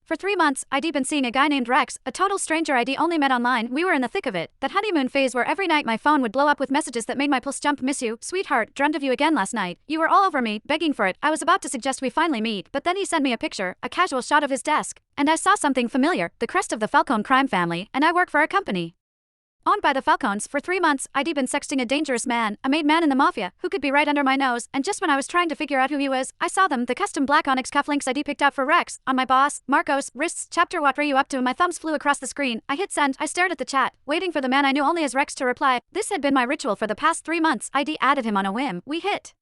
For 3 months, I'd been seeing a guy named Rex, a total stranger I'd only met online. We were in the thick of it, that honeymoon phase where every night my phone would blow up with messages that made my pulse jump. Miss you, sweetheart, dreamt of you again last night. You were all over me, begging for it. I was about to suggest we finally meet, but then he sent me a picture, a casual shot of his desk. And I saw something familiar, the crest of the Falcone crime family, and I work for a company owned by the Falcones. For 3 months, I'd been sexting a dangerous man, a made man in the mafia, who could be right under my nose, and just when I was trying to figure out who he was, I saw them, the custom black onyx cufflinks I'd picked out for Rex, on my boss, Marcos, wrists. Chapter what were you up to? My thumbs flew across the screen. I hit send. I stared at the chat, waiting for the man I knew only as Rex to reply. This had been my ritual for the past 3 months. I'd added him on a whim. We hit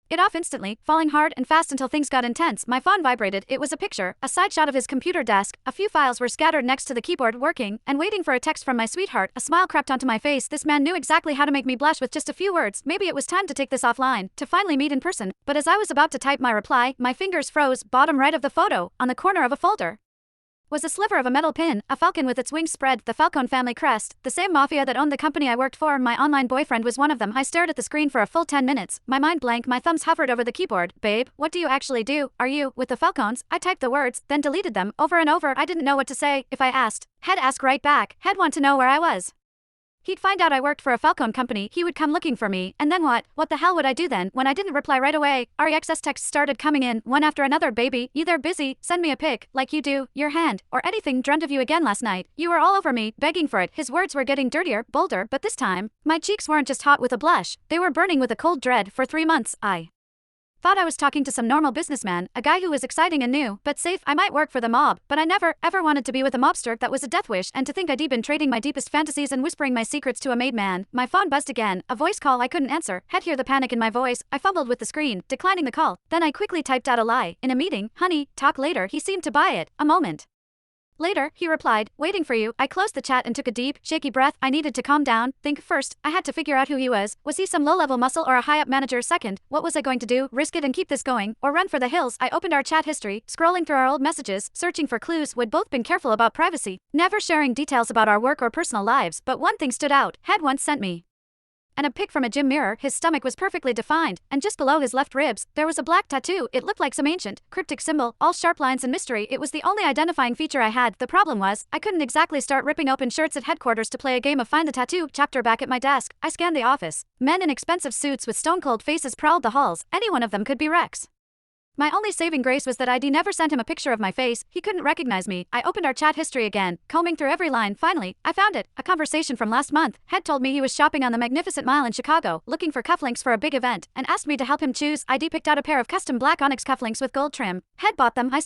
it off instantly, falling hard and fast until things got intense. My phone vibrated. It was a picture, a side shot of his computer desk. A few files were scattered next to the keyboard, working and waiting for a text from my sweetheart. A smile crept onto my face. This man knew exactly how to make me blush with just a few words. Maybe it was time to take this offline, to finally meet in person. But as I was about to type my reply, my fingers froze. Bottom right of the photo, on the corner of a folder, was a sliver of a metal pin, a falcon with its wings spread, the Falcone family crest, the same mafia that owned the company I worked for. My online boyfriend was one of them. I stared at the screen for a full 10 minutes, my mind blank. My thumbs hovered over the keyboard. Babe, what do you actually do? Are you with the Falcones? I typed the words, then deleted them, over and over. I didn't know what to say. If I asked, he'd ask right back. He'd want to know where I was. He'd find out I worked for a Falcone company. He would come looking for me, and then what? What the hell would I do then? When I didn't reply right away, REXS texts started coming in, one after another. Baby, you there? Busy? Send me a pic, like you do, your hand, or anything. Dreamt of you again last night. You were all over me, begging for it. His words were getting dirtier, bolder, but this time, my cheeks weren't just hot with a blush, they were burning with a cold dread. For 3 months, I thought I was talking to some normal businessman, a guy who was exciting and new, but safe. I might work for the mob, but I never, ever wanted to be with a mobster. That was a death wish, and to think I'd been trading my deepest fantasies and whispering my secrets to a made man. My phone buzzed again, a voice call I couldn't answer. Had hear the panic in my voice. I fumbled with the screen, declining the call. Then I quickly typed out a lie. In a meeting, honey, talk later. He seemed to buy it. A moment later, he replied, waiting for you. I closed the chat and took a deep, shaky breath. I needed to calm down, think first. I had to figure out who he was. Was he some low-level muscle or a high-up manager? Second, what was I going to do? Risk it and keep this going, or run for the hills? I opened our chat history, scrolling through our old messages, searching for clues. We'd both been careful about privacy, never sharing details about our work or personal lives, but one thing stood out. Had once sent me and a pic from a gym mirror. His stomach was perfectly defined, and just below his left ribs, there was a black tattoo. It looked like some ancient, cryptic symbol, all sharp lines and mystery. It was the only identifying feature I had. The problem was, I couldn't exactly start ripping open shirts at headquarters to play a game of Find the Tattoo. Chapter back at my desk, I scanned the office. Men in expensive suits with stone-cold faces prowled the halls. Any one of them could be Rex. My only saving grace was that I'd never sent him a picture of my face. He couldn't recognize me. I opened our chat history again, combing through every line. Finally, I found it. A conversation from last month. Had told me he was shopping on the Magnificent Mile in Chicago, looking for cufflinks for a big event, and asked me to help him choose. I'd picked out a pair of custom black onyx cufflinks with gold trim. Had bought them. I